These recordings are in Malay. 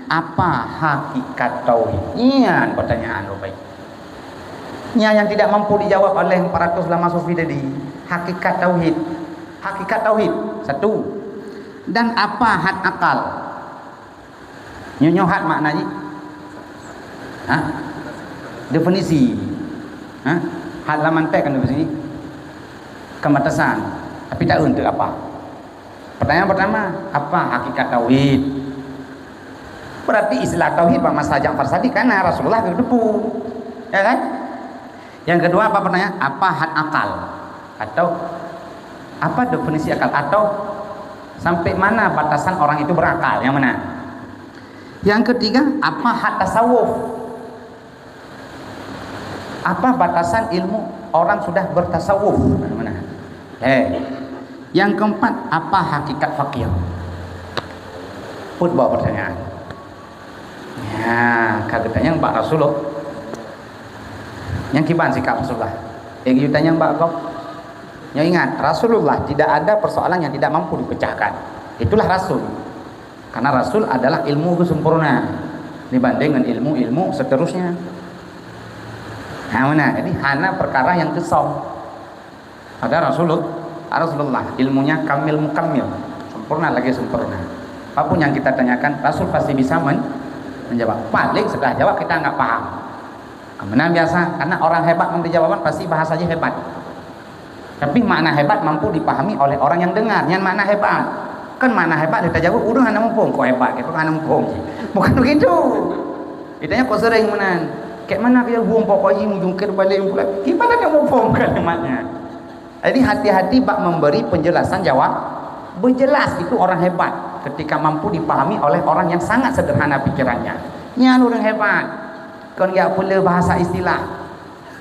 apa hakikat tauhid? Ini pertanyaan baik. Yang tidak mampu dijawab oleh 400 lama sufi tadi. Hakikat tauhid. Hakikat tauhid satu. Dan apa had akal? Nyonya had maknanya? Hah? Definisi. Hah? Had laman tek kan definisi? Kembatasan. Tapi tak untuk apa? Pertanyaan pertama, apa hakikat tauhid? Berarti istilah tauhid Pak Mas Ja'far Shadiq karena Rasulullah berdebu. Ya kan? Yang kedua apa pertanyaan? Apa had akal? Atau apa definisi akal? Atau sampai mana batasan orang itu berakal? Yang mana? Yang ketiga, apa had tasawuf? Apa batasan ilmu orang sudah bertasawuf? Mana? Yang keempat, apa hakikat fakir? Put bawa pertanyaan. Ya, kagetanya Mbak Rasulullah. Yang kiban sikap Rasulullah. Yang tanya Mbak kau. Yang ingat, Rasulullah tidak ada persoalan yang tidak mampu dipecahkan. Itulah Rasul. Karena Rasul adalah ilmu kesempurna dibanding dengan ilmu-ilmu seterusnya. Nah, mana? Jadi hana perkara yang kesal. Ada Rasulullah ilmunya kamil mukammil, sempurna lagi sempurna. Apapun yang kita tanyakan, Rasul pasti bisa menjawab. Paling setelah jawab kita nggak paham. Kemudian biasa, karena orang hebat memberi jawaban pasti bahasanya hebat. Tapi makna hebat mampu dipahami oleh orang yang dengar. Yang makna hebat, kan makna hebat kita jawab, udah hana mumpung kok hebat, gitu hana mumpung. Bukan begitu. Ditanya kok sering menan. Kayak mana dia buang pokoknya mujungkir balik pula. Gimana dia mumpung kalimatnya? Jadi hati-hati bak memberi penjelasan jawab. Berjelas itu orang hebat ketika mampu dipahami oleh orang yang sangat sederhana pikirannya. Nyan orang hebat. Kan enggak pula bahasa istilah.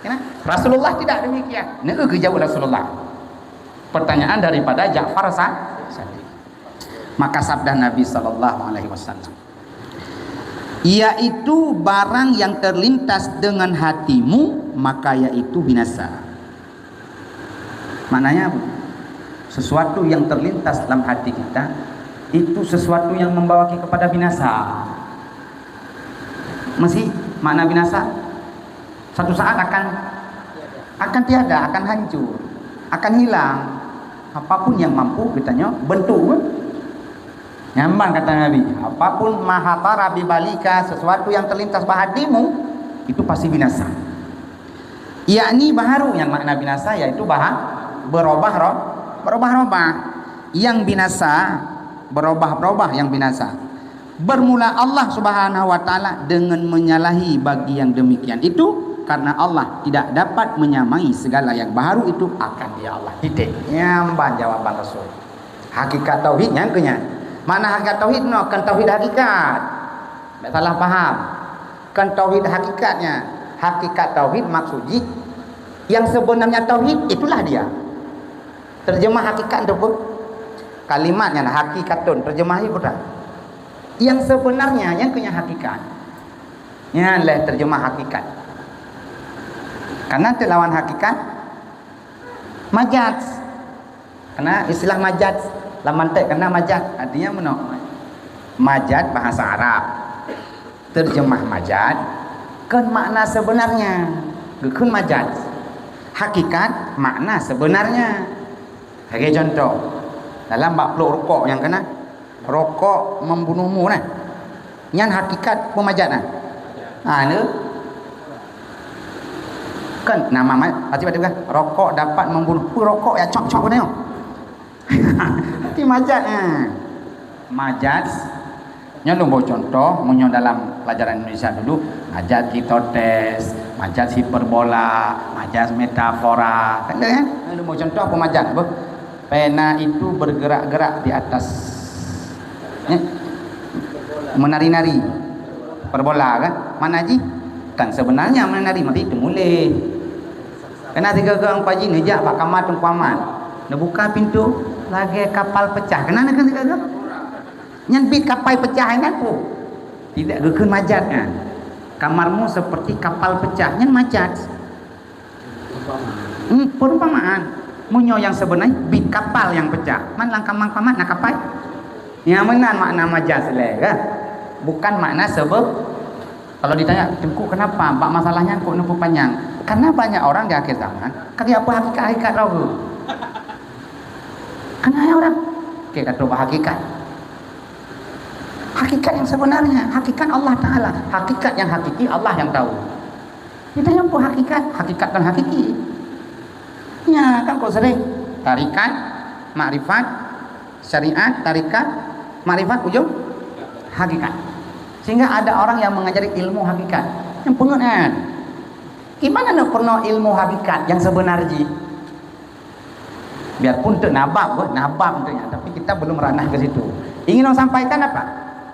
Ya? Rasulullah tidak demikian. Nek jawab Rasulullah. Pertanyaan daripada Ja'far Shadiq. Maka sabda Nabi sallallahu alaihi wasallam, yaitu barang yang terlintas dengan hatimu maka yaitu binasa. Maknanya sesuatu yang terlintas dalam hati kita itu sesuatu yang membawa kita kepada binasa. Masih makna binasa satu saat akan tiada, akan hancur, akan hilang. Apapun yang mampu kitanya bentuk nyaman kata Nabi, apapun mahatara bibalika, sesuatu yang terlintas hatimu itu pasti binasa. Yakni baharu, yang makna binasa yaitu berubah-ubah. Yang binasa berubah-ubah, yang binasa. Bermula Allah Subhanahu wa taala dengan menyalahi bagi yang demikian itu karena Allah tidak dapat menyamai segala yang baru itu akan Dia Allah. Titik. Nyamban jawaban Rasul. Hakikat tauhid yang kenyang. Mana hakikat tauhid? No, kan tauhid hakikat. Tak salah paham. Kan tauhid hakikatnya. Hakikat tauhid maksudnya yang sebenarnya tauhid itulah dia. Terjemah hakikat itu pun kalimatnya hakikatun. Terjemah itu dah. Yang sebenarnya yang punya hakikat. Ya lah terjemah hakikat. Karena lawan hakikat majaz. Karena istilah majaz lamantek karena majaz artinya menok. Majaz bahasa Arab. Terjemah majaz kan makna sebenarnya. Bukan majaz. Hakikat makna sebenarnya. Sebagai contoh dalam bab rokok yang kena rokok membunuhmu nah. Yang hakikat pemajat nah. Ini kan nama pasti kan rokok dapat membunuh. Rokok ya cok-cok tengok. Itu majat majaz nyolong contoh munyo dalam pelajaran Indonesia dulu majaz hipnotis, majaz hiperbola, majaz metafora kan ya? Lu mau contoh apa majaz? Pena itu bergerak-gerak di atas menari-nari perbola kan? Mana ji? Kan sebenarnya menari mati itu mulai. Kena tiga orang paji ngejak pak kamar tungkuaman. Nak buka pintu lagi kapal pecah. Kenapa kan tiga orang? Nyempit kapal pecah kan tu. Tidak gekun majat kan? Kamarmu seperti kapal pecah. Nyen majat. Perumpamaan. Munyo yang sebenarnya bit kapal yang pecah. Man lang kamang paman nak kapal. Yang mana makna majaz le kan? bukan makna sebab. Kalau ditanya, "Tengku kenapa? Pak masalahnya kok nunggu panjang?" Karena banyak orang di akhir zaman, kaki apa hakikat tahu. Karena ada orang kayak kata hakikat. Hakikat yang sebenarnya, hakikat Allah Ta'ala, hakikat yang hakiki Allah yang tahu. Kita yang pun hakikat dan hakiki. Ya kan kok sering tarikat, makrifat, syariat, tarikat, makrifat, ujung hakikat. Sehingga ada orang yang mengajari ilmu hakikat yang pengen. Gimana nak pernah ilmu hakikat yang sebenarnya? Biarpun itu nabab tentunya, tapi kita belum ranah ke situ. Ingin orang sampaikan apa?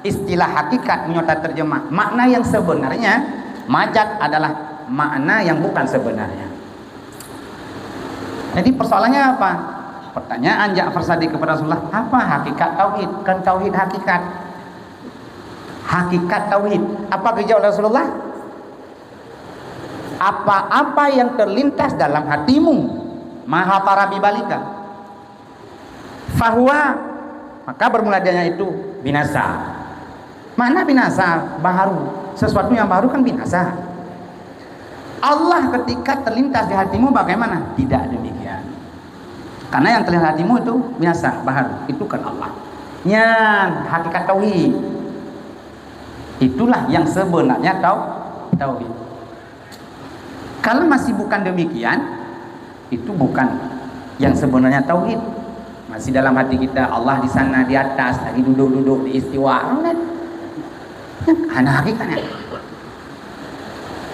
Istilah hakikat menyota terjemah makna yang sebenarnya. Majaz adalah makna yang bukan sebenarnya. Jadi persoalannya apa? Pertanyaan Ja'far Shadiq kepada Rasulullah, apa hakikat tauhid? Kan tauhid hakikat. Hakikat tauhid. Apa dijawab Rasulullah? Apa-apa yang terlintas dalam hatimu, maha para bibalika, fahuwa, maka bermula dari itu binasa. Mana binasa? Baharu. Sesuatu yang baru kan binasa. Allah ketika terlintas di hatimu bagaimana? Tidak demikian. Karena yang terlintas hatimu itu binasa, baharu. Itu kan Allah. Yang hakikat tauhid. Itulah yang sebenarnya tauhid. Kalau masih bukan demikian, itu bukan yang sebenarnya tauhid. Masih dalam hati kita Allah di sana di atas, lagi duduk-duduk di istiwa. Hanya hakikatnya.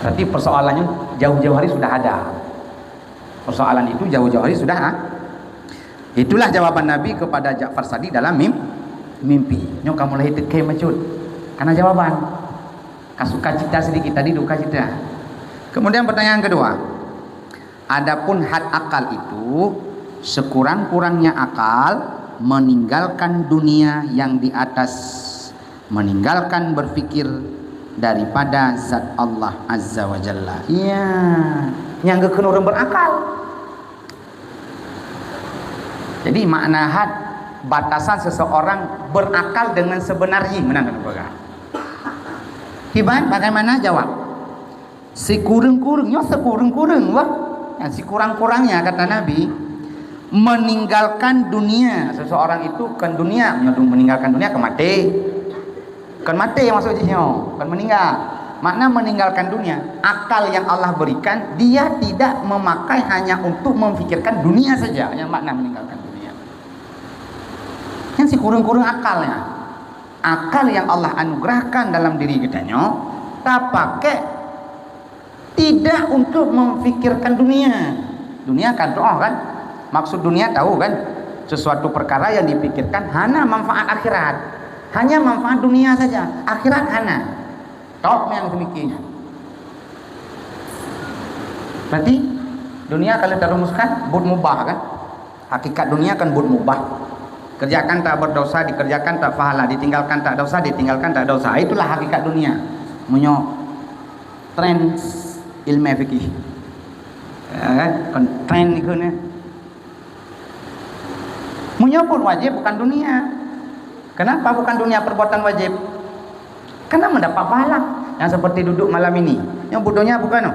Berarti persoalannya jauh-jauh hari sudah ada. Persoalan itu jauh-jauh hari sudah ada. Itulah jawaban Nabi kepada Ja'far Shadiq dalam mimpi. Nyo kamu lahir teke mecut. Karena jawaban. Kasuka cita sedikit tadi duka cita. Kemudian pertanyaan kedua. Adapun had akal itu sekurang-kurangnya akal meninggalkan dunia yang di atas, meninggalkan berfikir daripada zat Allah Azza wa Jalla. Iya, yang gak kena orang berakal. Jadi makna had batasan seseorang berakal dengan sebenarnya menangkan pegang. Hibat bagaimana jawab? Si kurang-kurangnya sekurang-kurang wah. Nah, si kurang-kurangnya kata Nabi meninggalkan dunia. Seseorang itu kan dunia, meninggalkan dunia ke mati. Kan mati maksudnya, kan meninggal. Makna meninggalkan dunia, akal yang Allah berikan dia tidak memakai hanya untuk memfikirkan dunia saja. Yang makna meninggalkan dunia. Yang si kurang-kurang akalnya. Akal yang Allah anugerahkan dalam diri kita tak pakai tidak untuk memfikirkan dunia. Dunia kan doa kan? Maksud dunia tahu kan? Sesuatu perkara yang dipikirkan hanya manfaat akhirat. Hanya manfaat dunia saja, akhirat hana. Tok yang demikian. Berarti dunia kalau terumuskan bud mubah kan? Hakikat dunia kan bud mubah. Kerjakan tak berdosa, dikerjakan tak pahala, ditinggalkan tak dosa, ditinggalkan tak dosa. Itulah hakikat dunia. Menyo tren ilmu fikih. Kan tren itu nih. Menyebut wajib bukan dunia. Kenapa bukan dunia perbuatan wajib? Karena mendapat pahala. Yang seperti duduk malam ini. Yang bodohnya bukan no?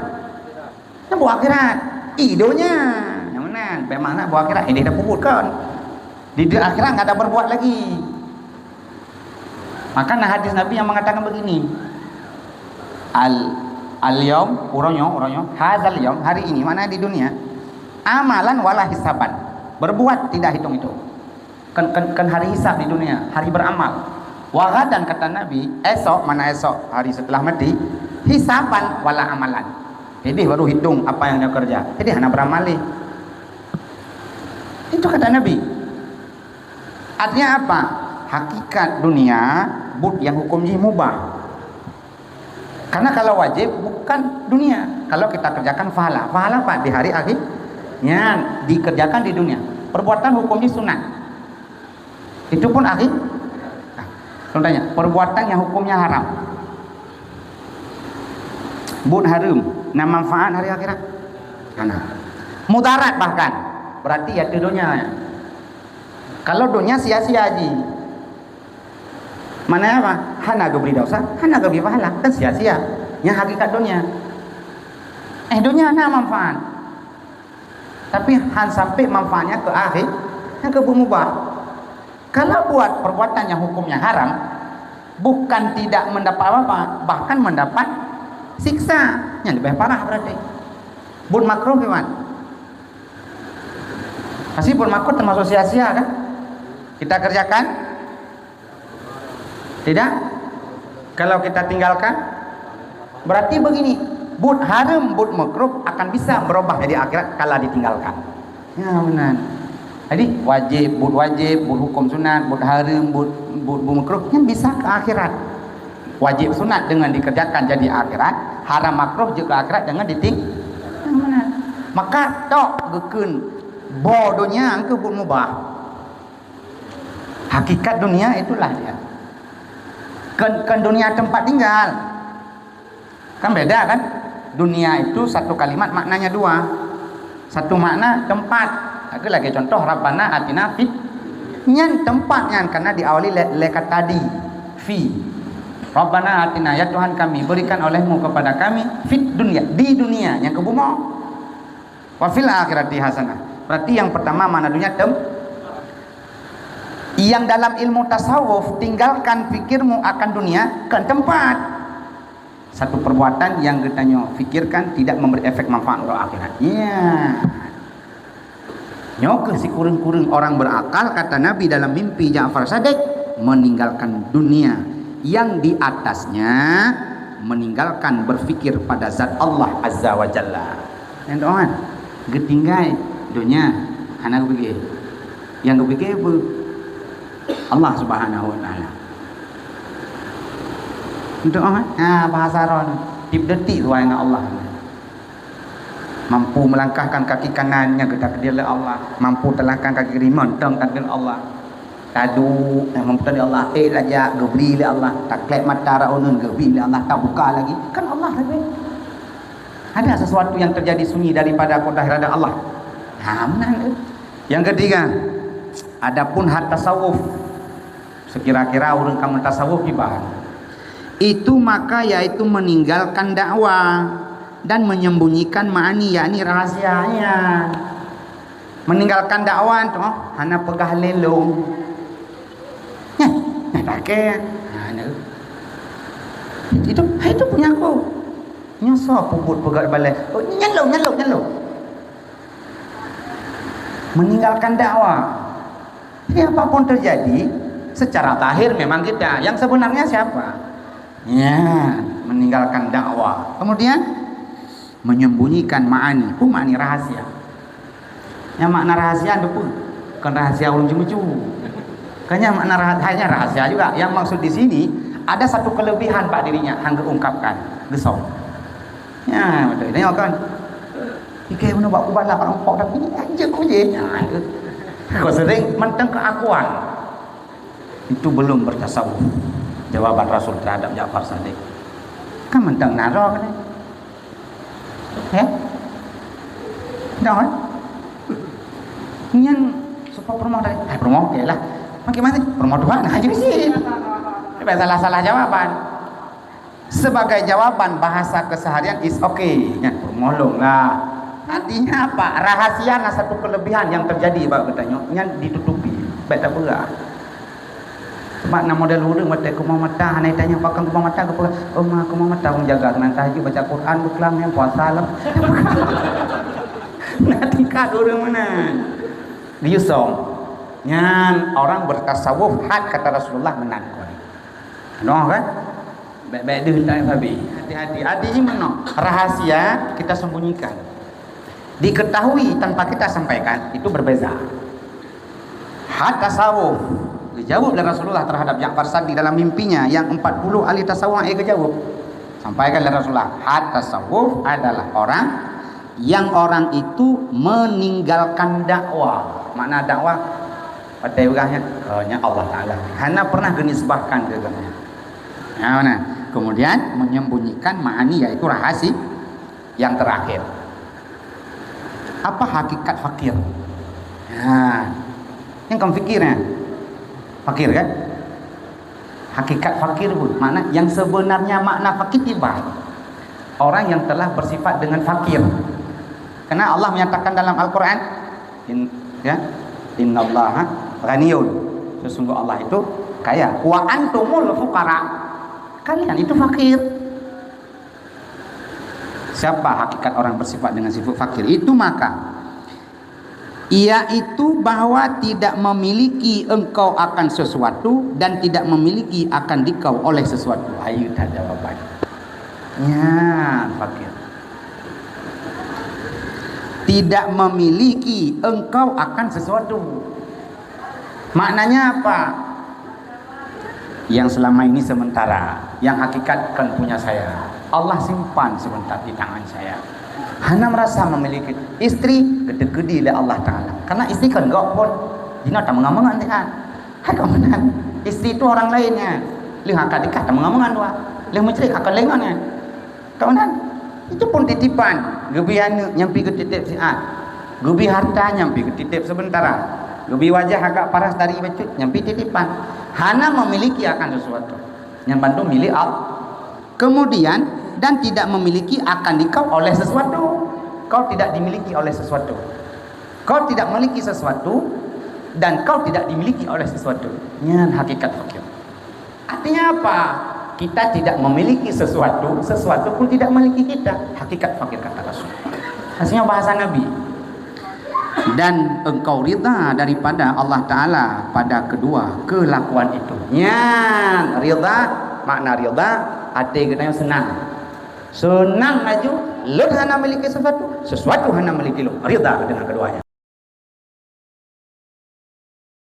Yang buah akhirat. Idonya. Yang mana? Bagaimana buah akhirat? Ini dah puput kan. Di akhirat nggak ada berbuat lagi. Maka hadis Nabi yang mengatakan begini. Al-yawm uronyo hadzal yawm, hari ini mana di dunia amalan wala hisaban, berbuat tidak hitung-hitung. Kan hari hisab di dunia, hari beramal. Wagadan kata Nabi, esok mana esok, hari setelah mati, hisaban wala amalan. Jadi baru hitung apa yang dia kerja. Jadi hanya beramali. Itu kata Nabi. Artinya apa? Hakikat dunia bud yang hukumnya mubah. Karena kalau wajib bukan dunia. Kalau kita kerjakan pahala apa di hari akhir? Ya, dikerjakan di dunia. Perbuatan hukumnya sunat. Itu pun akhir. Nah, contohnya perbuatan yang hukumnya haram. Bud haram, nah manfaat hari akhirat. Karena mudarat bahkan. Berarti ya dunia. Kalau dunia sia-sia aja. Mana apa? hana ge beri dosa, hana ge beri pahala, kan sia-sia. Nya hakikat dunia. Dunia ada manfaat. Tapi han sampai manfaatnya ke akhir, yang ke mubah. Kalau buat perbuatan yang hukumnya haram, bukan tidak mendapat apa, bahkan mendapat siksa. Yang lebih parah berarti. Bun makruh gimana? Pasti bun makruh termasuk sia-sia kan? Kita kerjakan? Tidak? Kalau kita tinggalkan? Berarti begini, bud haram, bud makruh akan bisa berubah jadi akhirat kalau ditinggalkan. Ya benar. Jadi bud wajib, bud hukum sunat, bud haram, bud makruh yang bisa ke akhirat. Wajib sunat dengan dikerjakan jadi akhirat, haram makruh juga akhirat dengan ditinggalkan. Yang benar. Maka tok gekun bodohnya ke bud mubah. Hakikat dunia itulah dia. Kan dunia tempat tinggal. Kan beda kan? Dunia itu satu kalimat maknanya dua. Satu makna tempat. Aku lagi contoh Rabbana atina fid. Nyan tempatnya karena diawali lekat tadi fi. Rabbana atina ya Tuhan kami berikan olehmu kepada kami fit dunia, di dunia yang kebumo. Wa fil akhirati hasanah. Berarti yang pertama mana dunia yang dalam ilmu tasawuf tinggalkan fikirmu akan dunia ke tempat. Satu perbuatan yang katanya fikirkan tidak memberi efek manfaat untuk akhirat. Ya. Nyok si kurung-kurung orang berakal kata Nabi dalam mimpi Ja'far Shadiq meninggalkan dunia yang di atasnya meninggalkan berfikir pada zat Allah Azza wa Jalla. Yang doan getinggai dunia anak begini. Yang begini Allah Subhanahu wa taala. Untuk bahasa Arab tip detik tuai dengan Allah. Mampu melangkahkan kaki kanannya ke takdir Allah, mampu telahkan kaki kiri mentang takdir Allah. Tadu mampu takdir Allah, raja gebli li Allah, taklek mata raunun gebli li Allah, tak buka lagi. Kan Allah lagi. Ada sesuatu yang terjadi sunyi daripada qadar irada Allah. Benar. Yang ketiga, adapun hak tasawuf. Sekira-kira orang kamu tasawuf gimana? Itu maka yaitu meninggalkan dakwah dan menyembunyikan ma'ani yakni rahasianya. Meninggalkan dakwah tu hana pegah lelong. Tak ke. Itu punya aku. Nyasa puput pegat balai. Oh, nyalok. Meninggalkan dakwah. Jadi apapun terjadi, secara zahir memang kita. Yang sebenarnya siapa? Ya, meninggalkan dakwah. Kemudian menyembunyikan ma'ani. Ma'ani rahasia. Yang makna rahasia itu pun bukan rahasia orang cemu-cemu. Kayaknya makna rahasia juga. Yang maksud di sini ada satu kelebihan pak dirinya hang ungkapkan. Gesong. Ya, betul. Tengok kan. Ike mana buat kubala pak empok tapi ini aja kau je. Kau sering mentang keakuan. Itu belum bertasawuf. Jawaban Rasul terhadap Ja'far Shadiq. Kan mentang naro kan? Ya? Jangan. Nyan supaya promo dari. Promo ya lah. Bagaimana? Promo Tuhan aja sih. Salah jawaban. Sebagai jawaban bahasa keseharian is okay. Ya, promolong lah. Artinya apa? Rahasia lah satu kelebihan yang terjadi bab katanya. Nyan ditutupi. Baik tak berat. Sebab nak model hurung mata aku mau mata anai tanya pakai aku mau mata aku aku mau mata aku jaga dengan tahajud baca Quran berkelam yang puasa lah. Nanti kat hurung mana? Diusong. Nyan orang bertasawuf had kata Rasulullah menang. Noh kan? Baik-baik dia tak babi. Hati-hati. Artinya mana? Rahasia kita sembunyikan. Diketahui tanpa kita sampaikan itu berbeza. Had tasawuf dijawab oleh Rasulullah terhadap Ja'far Shadiq dalam mimpinya yang 40 ahli tasawuf kejawab. Sampaikan oleh Rasulullah, had tasawuf adalah orang yang orang itu meninggalkan dakwah. Makna dakwah pada urangnya hanya Allah Taala. Hana pernah genisbahkan ke agama. Ya, nah, kemudian menyembunyikan ma'ani yaitu rahasia yang terakhir. Apa hakikat fakir? Nah, yang kamu fikirnya fakir kan? Hakikat fakir pun makna yang sebenarnya makna fakir tiba. Orang yang telah bersifat dengan fakir. Karena Allah menyatakan dalam Al-Quran, Innallaha ghaniyun. Sesungguhnya Allah itu kaya. Wa antumul fuqara. Kalian itu fakir. Siapa hakikat orang bersifat dengan sifat fakir? Itu maka yaitu bahwa tidak memiliki engkau akan sesuatu dan tidak memiliki akan dikau oleh sesuatu. Ayo tak jawaban. Ya, fakir. Tidak memiliki engkau akan sesuatu. Maknanya apa? Yang selama ini sementara, yang hakikat kan punya saya. Allah simpan sebentar di tangan saya. Hana merasa memiliki istri gede-gede oleh Allah Ta'ala. Karena istri kan gak pun Dina tak mengamangan kan. Hai kawanan istri itu orang lainnya. Lihat kakak dekat tak mengamangan dua. Lihat mencari kakak lengannya. Kawanan itu pun titipan. Gebi anu nyampi ke titip si A. Gebi harta nyampi ke titip sementara. Gebi wajah agak paras dari becut nyampi titipan. Hana memiliki akan sesuatu. Yang bantu milik Allah. Kemudian dan tidak memiliki akan dikau oleh sesuatu. Kau tidak dimiliki oleh sesuatu. Kau tidak memiliki sesuatu dan kau tidak dimiliki oleh sesuatu. Ini hakikat fakir. Artinya apa? Kita tidak memiliki sesuatu, sesuatu pun tidak memiliki kita. Hakikat fakir kata Rasul. Maksudnya bahasa Nabi. Dan engkau rida daripada Allah Ta'ala pada kedua kelakuan itu. Ya, rida, makna rida arti katanya senang. Senang maju, lu hana memiliki sesuatu, sesuatu hana memiliki lu. Rida dengan keduanya.